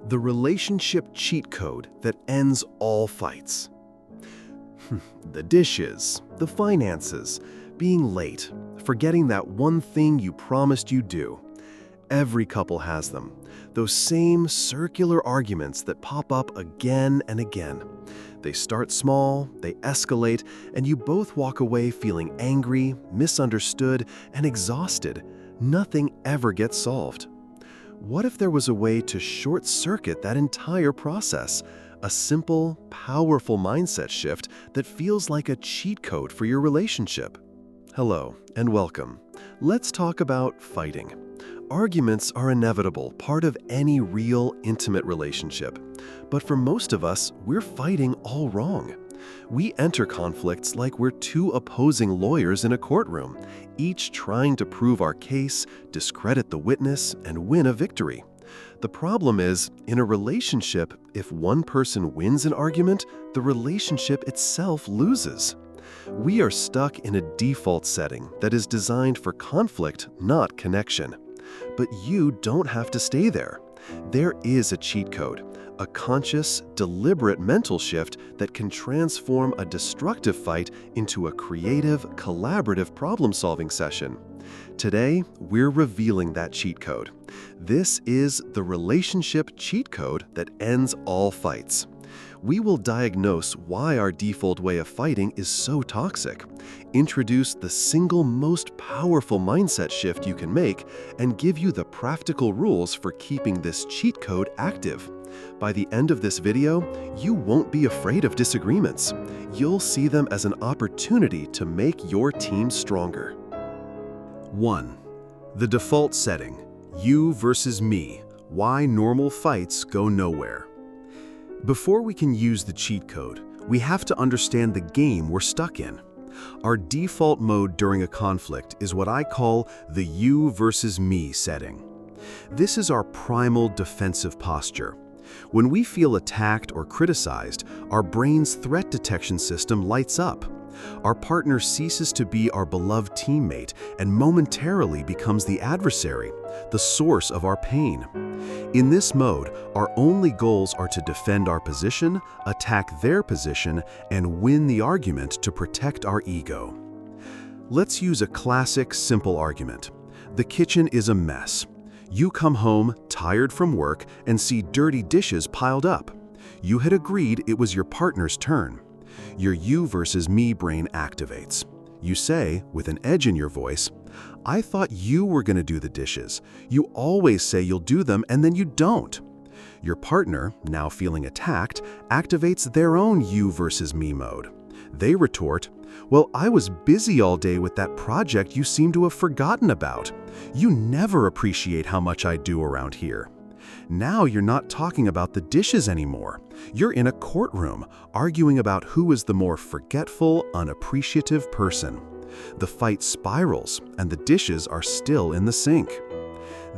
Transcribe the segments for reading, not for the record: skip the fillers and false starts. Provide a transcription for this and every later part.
The relationship cheat code that ends all fights. The dishes, the finances, being late, forgetting that one thing you promised you'd do. Every couple has them, those same circular arguments that pop up again and again. They start small, they escalate, and you both walk away feeling angry, misunderstood, and exhausted. Nothing ever gets solved. What if there was a way to short-circuit that entire process? A simple, powerful mindset shift that feels like a cheat code for your relationship. Hello, and welcome. Let's talk about fighting. Arguments are inevitable, part of any real, intimate relationship. But for most of us, we're fighting all wrong. We enter conflicts like we're two opposing lawyers in a courtroom, each trying to prove our case, discredit the witness, and win a victory. The problem is, in a relationship, if one person wins an argument, the relationship itself loses. We are stuck in a default setting that is designed for conflict, not connection. But you don't have to stay there. There is a cheat code, a conscious, deliberate mental shift that can transform a destructive fight into a creative, collaborative problem-solving session. Today, we're revealing that cheat code. This is the relationship cheat code that ends all fights. We will diagnose why our default way of fighting is so toxic, introduce the single most powerful mindset shift you can make, and give you the practical rules for keeping this cheat code active. By the end of this video, you won't be afraid of disagreements. You'll see them as an opportunity to make your team stronger. 1. The default setting, you versus me, why normal fights go nowhere. Before we can use the cheat code, we have to understand the game we're stuck in. Our default mode during a conflict is what I call the you versus me setting. This is our primal defensive posture. When we feel attacked or criticized, our brain's threat detection system lights up. Our partner ceases to be our beloved teammate and momentarily becomes the adversary, the source of our pain. In this mode, our only goals are to defend our position, attack their position, and win the argument to protect our ego. Let's use a classic, simple argument. The kitchen is a mess. You come home, tired from work, and see dirty dishes piled up. You had agreed it was your partner's turn. Your you versus me brain activates. You say, with an edge in your voice, "I thought you were going to do the dishes. You always say you'll do them and then you don't." Your partner, now feeling attacked, activates their own you versus me mode. They retort, "Well, I was busy all day with that project you seem to have forgotten about. You never appreciate how much I do around here." Now you're not talking about the dishes anymore. You're in a courtroom, arguing about who is the more forgetful, unappreciative person. The fight spirals, and the dishes are still in the sink.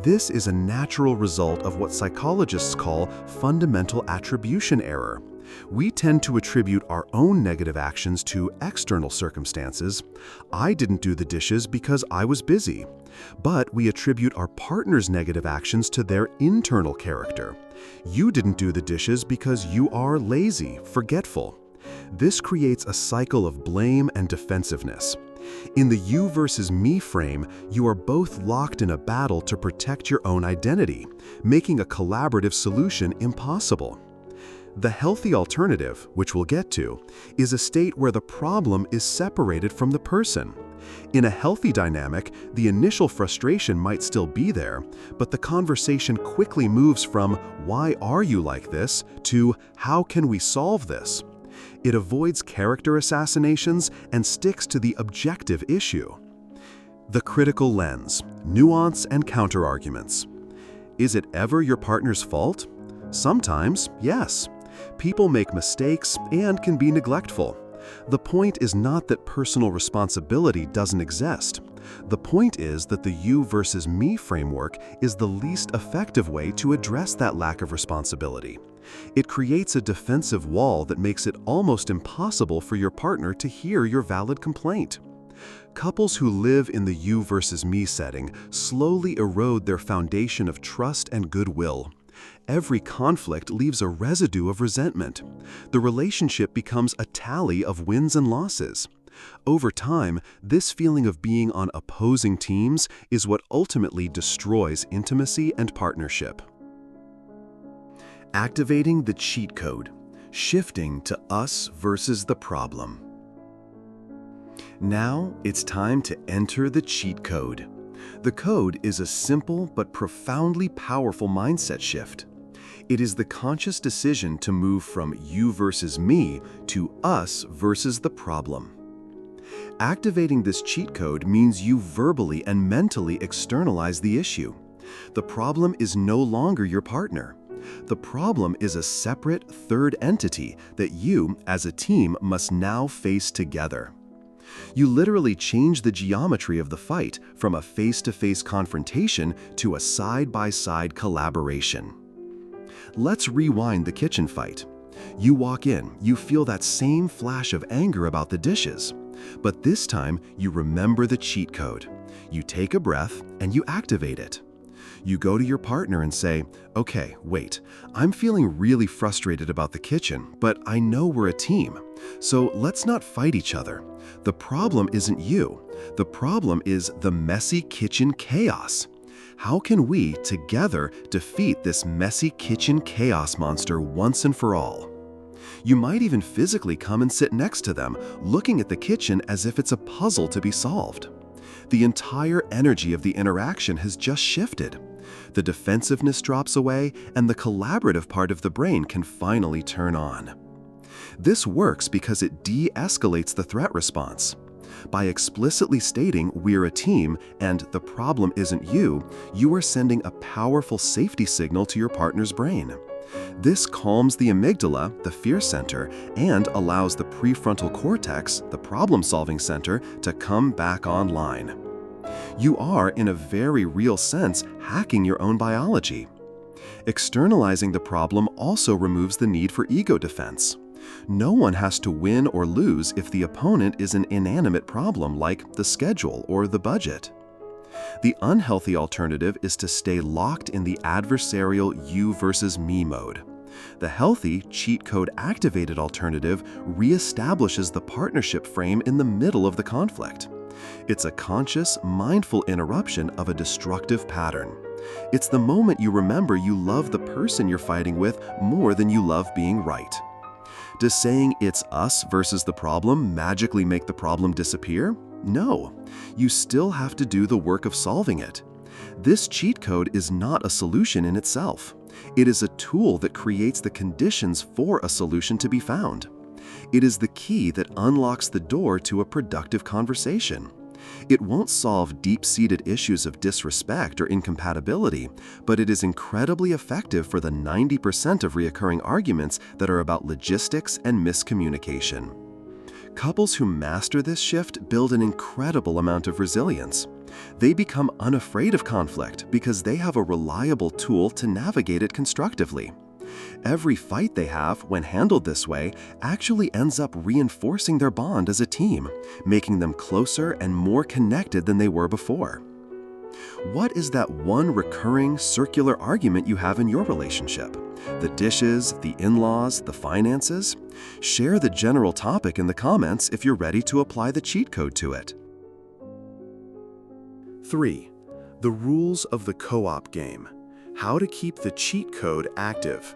This is a natural result of what psychologists call fundamental attribution error. We tend to attribute our own negative actions to external circumstances. I didn't do the dishes because I was busy. But we attribute our partner's negative actions to their internal character. You didn't do the dishes because you are lazy, forgetful. This creates a cycle of blame and defensiveness. In the you versus me frame, you are both locked in a battle to protect your own identity, making a collaborative solution impossible. The healthy alternative, which we'll get to, is a state where the problem is separated from the person. In a healthy dynamic, the initial frustration might still be there, but the conversation quickly moves from "Why are you like this?" to "How can we solve this?" It avoids character assassinations and sticks to the objective issue. The critical lens, nuance and counterarguments. Is it ever your partner's fault? Sometimes, yes. People make mistakes and can be neglectful. The point is not that personal responsibility doesn't exist. The point is that the you versus me framework is the least effective way to address that lack of responsibility. It creates a defensive wall that makes it almost impossible for your partner to hear your valid complaint. Couples who live in the you versus me setting slowly erode their foundation of trust and goodwill. Every conflict leaves a residue of resentment. The relationship becomes a tally of wins and losses. Over time, this feeling of being on opposing teams is what ultimately destroys intimacy and partnership. Activating the cheat code, shifting to us versus the problem. Now it's time to enter the cheat code. The code is a simple but profoundly powerful mindset shift. It is the conscious decision to move from you versus me to us versus the problem. Activating this cheat code means you verbally and mentally externalize the issue. The problem is no longer your partner. The problem is a separate third entity that you, as a team, must now face together. You literally change the geometry of the fight from a face-to-face confrontation to a side-by-side collaboration. Let's rewind the kitchen fight. You walk in, you feel that same flash of anger about the dishes. But this time, you remember the cheat code. You take a breath and you activate it. You go to your partner and say, "Okay, wait, I'm feeling really frustrated about the kitchen, but I know we're a team. So let's not fight each other. The problem isn't you. The problem is the messy kitchen chaos. How can we, together, defeat this messy kitchen chaos monster once and for all?" You might even physically come and sit next to them, looking at the kitchen as if it's a puzzle to be solved. The entire energy of the interaction has just shifted. The defensiveness drops away, and the collaborative part of the brain can finally turn on. This works because it de-escalates the threat response. By explicitly stating we're a team and the problem isn't you, you are sending a powerful safety signal to your partner's brain. This calms the amygdala, the fear center, and allows the prefrontal cortex, the problem-solving center, to come back online. You are, in a very real sense, hacking your own biology. Externalizing the problem also removes the need for ego defense. No one has to win or lose if the opponent is an inanimate problem like the schedule or the budget. The unhealthy alternative is to stay locked in the adversarial you versus me mode. The healthy, cheat code activated alternative reestablishes the partnership frame in the middle of the conflict. It's a conscious, mindful interruption of a destructive pattern. It's the moment you remember you love the person you're fighting with more than you love being right. Does saying it's us versus the problem magically make the problem disappear? No. You still have to do the work of solving it. This cheat code is not a solution in itself. It is a tool that creates the conditions for a solution to be found. It is the key that unlocks the door to a productive conversation. It won't solve deep-seated issues of disrespect or incompatibility, but it is incredibly effective for the 90% of recurring arguments that are about logistics and miscommunication. Couples who master this shift build an incredible amount of resilience. They become unafraid of conflict because they have a reliable tool to navigate it constructively. Every fight they have, when handled this way, actually ends up reinforcing their bond as a team, making them closer and more connected than they were before. What is that one recurring circular argument you have in your relationship? The dishes, the in-laws, the finances? Share the general topic in the comments if you're ready to apply the cheat code to it. 3. The rules of the co-op game. How to keep the cheat code active.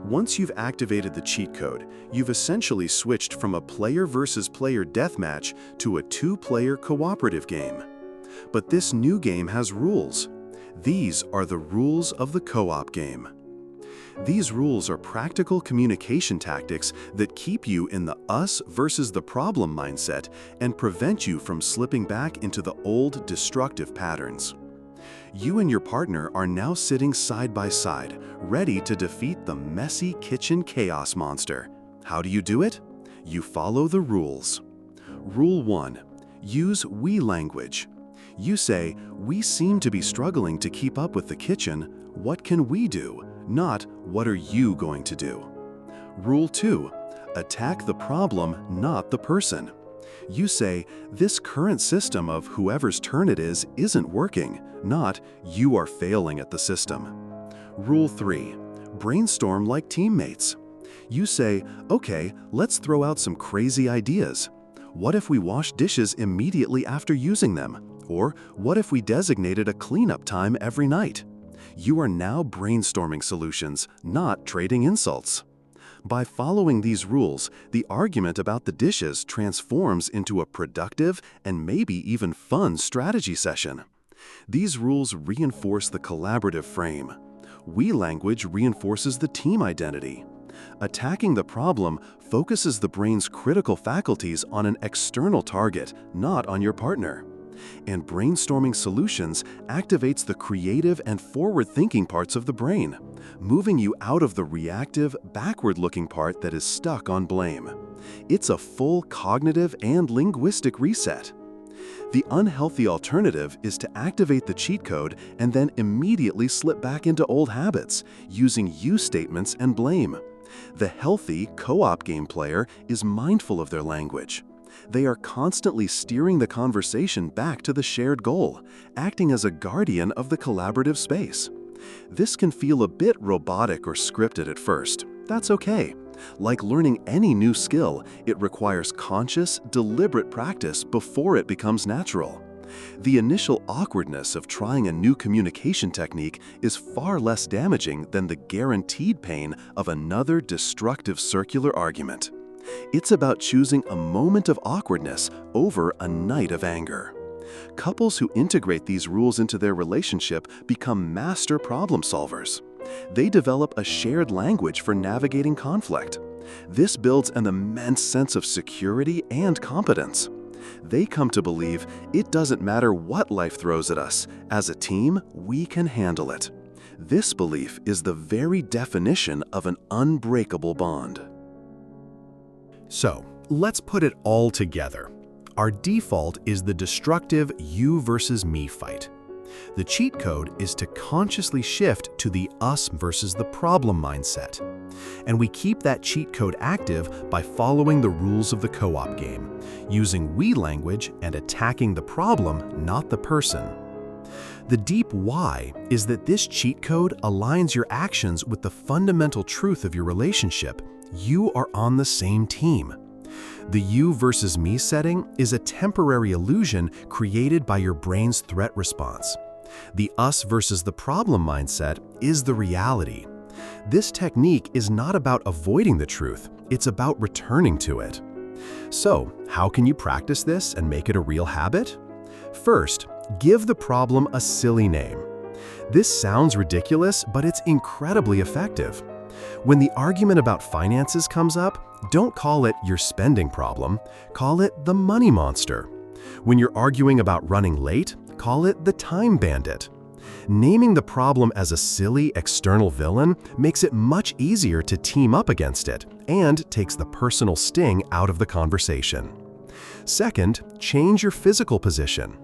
Once you've activated the cheat code, you've essentially switched from a player versus player deathmatch to a two-player cooperative game. But this new game has rules. These are the rules of the co-op game. These rules are practical communication tactics that keep you in the us versus the problem mindset and prevent you from slipping back into the old destructive patterns. You and your partner are now sitting side by side, ready to defeat the messy kitchen chaos monster. How do you do it? You follow the rules. Rule 1. Use we language. You say, "We seem to be struggling to keep up with the kitchen. What can we do?" Not, "What are you going to do?" Rule 2. Attack the problem, not the person. You say, "This current system of whoever's turn it is isn't working," not, "You are failing at the system." Rule 3. Brainstorm like teammates. You say, okay, let's throw out some crazy ideas. What if we wash dishes immediately after using them? Or what if we designated a cleanup time every night? You are now brainstorming solutions, not trading insults. By following these rules, the argument about the dishes transforms into a productive and maybe even fun strategy session. These rules reinforce the collaborative frame. We language reinforces the team identity. Attacking the problem focuses the brain's critical faculties on an external target, not on your partner. And brainstorming solutions activates the creative and forward-thinking parts of the brain, moving you out of the reactive, backward-looking part that is stuck on blame. It's a full cognitive and linguistic reset. The unhealthy alternative is to activate the cheat code and then immediately slip back into old habits, using you statements and blame. The healthy co-op game player is mindful of their language. They are constantly steering the conversation back to the shared goal, acting as a guardian of the collaborative space. This can feel a bit robotic or scripted at first. That's okay. Like learning any new skill, it requires conscious, deliberate practice before it becomes natural. The initial awkwardness of trying a new communication technique is far less damaging than the guaranteed pain of another destructive circular argument. It's about choosing a moment of awkwardness over a night of anger. Couples who integrate these rules into their relationship become master problem solvers. They develop a shared language for navigating conflict. This builds an immense sense of security and competence. They come to believe it doesn't matter what life throws at us. As a team, we can handle it. This belief is the very definition of an unbreakable bond. So, let's put it all together. Our default is the destructive you versus me fight. The cheat code is to consciously shift to the us versus the problem mindset. And we keep that cheat code active by following the rules of the co-op game, using we language and attacking the problem, not the person. The deep why is that this cheat code aligns your actions with the fundamental truth of your relationship. You are on the same team. The you versus me setting is a temporary illusion created by your brain's threat response. The us versus the problem mindset is the reality. This technique is not about avoiding the truth, it's about returning to it. So, how can you practice this and make it a real habit? First, give the problem a silly name. This sounds ridiculous, but it's incredibly effective. When the argument about finances comes up, don't call it your spending problem, call it the money monster. When you're arguing about running late, call it the time bandit. Naming the problem as a silly external villain makes it much easier to team up against it and takes the personal sting out of the conversation. Second, change your physical position.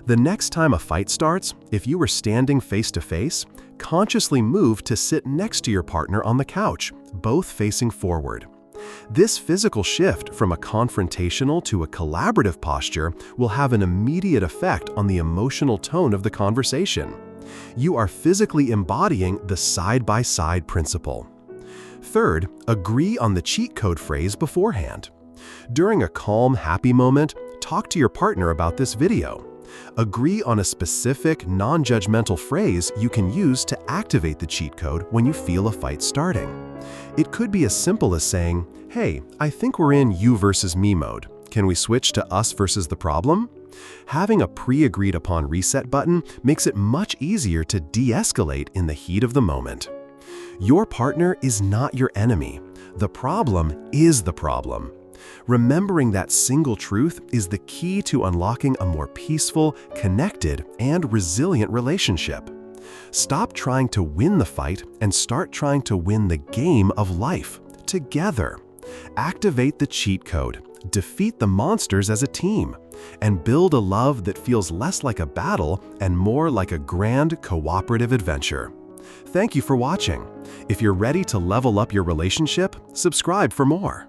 The next time a fight starts, if you were standing face to face, consciously move to sit next to your partner on the couch, both facing forward. This physical shift from a confrontational to a collaborative posture will have an immediate effect on the emotional tone of the conversation. You are physically embodying the side-by-side principle. Third, agree on the cheat code phrase beforehand. During a calm, happy moment, talk to your partner about this video. Agree on a specific, non-judgmental phrase you can use to activate the cheat code when you feel a fight starting. It could be as simple as saying, "Hey, I think we're in you versus me mode. Can we switch to us versus the problem?" Having a pre-agreed upon reset button makes it much easier to de-escalate in the heat of the moment. Your partner is not your enemy. The problem is the problem. Remembering that single truth is the key to unlocking a more peaceful, connected, and resilient relationship. Stop trying to win the fight and start trying to win the game of life together. Activate the cheat code, defeat the monsters as a team, and build a love that feels less like a battle and more like a grand cooperative adventure. Thank you for watching. If you're ready to level up your relationship, subscribe for more.